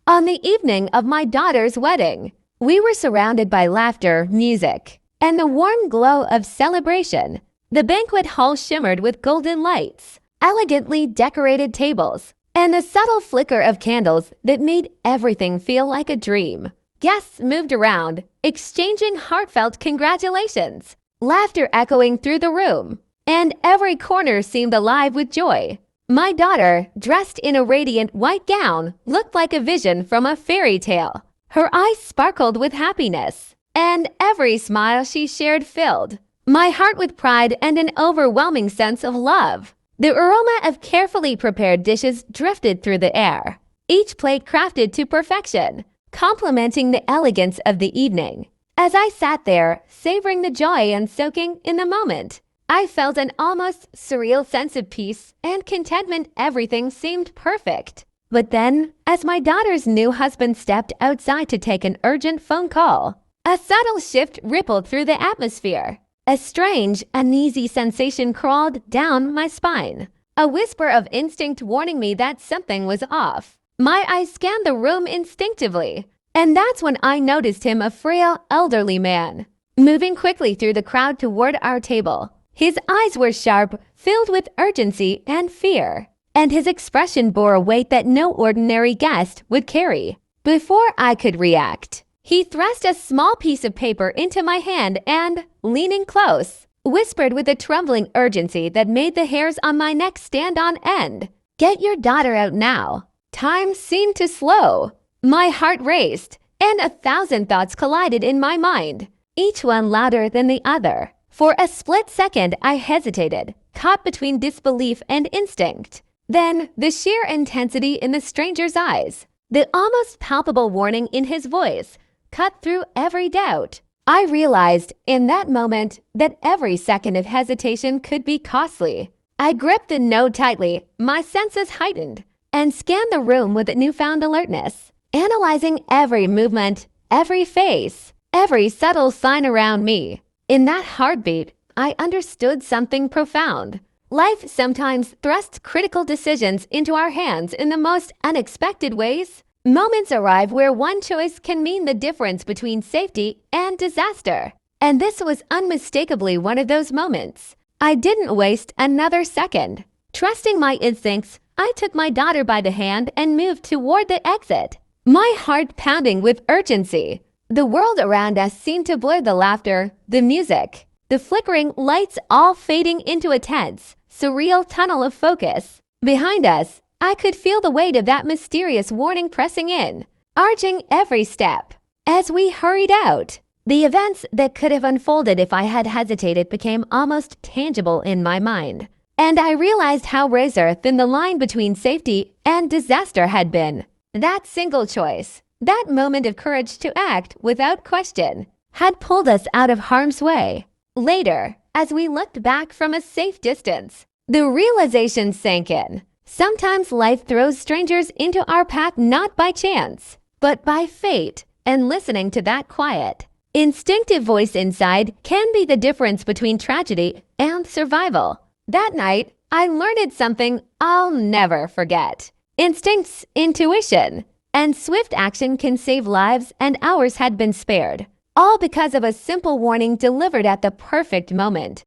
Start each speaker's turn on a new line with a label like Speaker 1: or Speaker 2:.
Speaker 1: On the evening of my daughter's wedding, we were surrounded by laughter, music, and the warm glow of celebration. The banquet hall shimmered with golden lights, elegantly decorated tables, and the subtle flicker of candles that made everything feel like a dream. Guests moved around, exchanging heartfelt congratulations, laughter echoing through the room, and every corner seemed alive with joy. My daughter, dressed in a radiant white gown, looked like a vision from a fairy tale. Her eyes sparkled with happiness, and every smile she shared filled my heart with pride and an overwhelming sense of love. The aroma of carefully prepared dishes drifted through the air, each plate crafted to perfection, complementing the elegance of the evening. As I sat there, savoring the joy and soaking in the moment, I felt an almost surreal sense of peace and contentment. Everything seemed perfect. But then, as my daughter's new husband stepped outside to take an urgent phone call, a subtle shift rippled through the atmosphere. A strange, uneasy sensation crawled down my spine, a whisper of instinct warning me that something was off. My eyes scanned the room instinctively, and that's when I noticed him, a frail, elderly man, moving quickly through the crowd toward our table. His eyes were sharp, filled with urgency and fear, and his expression bore a weight that no ordinary guest would carry. Before I could react, he thrust a small piece of paper into my hand and, leaning close, whispered with a trembling urgency that made the hairs on my neck stand on end. "Get your daughter out now." Time seemed to slow. My heart raced, and 1,000 thoughts collided in my mind, each one louder than the other. For a split second, I hesitated, caught between disbelief and instinct. Then, the sheer intensity in the stranger's eyes, the almost palpable warning in his voice, cut through every doubt. I realized in that moment that every second of hesitation could be costly. I gripped the note tightly, my senses heightened, and scanned the room with newfound alertness, analyzing every movement, every face, every subtle sign around me. In that heartbeat, I understood something profound. Life sometimes thrusts critical decisions into our hands in the most unexpected ways. Moments arrive where one choice can mean the difference between safety and disaster. And this was unmistakably one of those moments. I didn't waste another second. Trusting my instincts, I took my daughter by the hand and moved toward the exit, my heart pounding with urgency. The world around us seemed to blur, the laughter, the music, the flickering lights all fading into a tense, surreal tunnel of focus. Behind us, I could feel the weight of that mysterious warning pressing in, arching every step. As we hurried out, the events that could have unfolded if I had hesitated became almost tangible in my mind, and I realized how razor-thin the line between safety and disaster had been. That single choice, that moment of courage to act without question, had pulled us out of harm's way. Later, as we looked back from a safe distance, the realization sank in. Sometimes life throws strangers into our path not by chance, but by fate, and listening to that quiet, instinctive voice inside can be the difference between tragedy and survival. That night, I learned something I'll never forget. Instincts, intuition, and swift action can save lives, and ours had been spared, all because of a simple warning delivered at the perfect moment.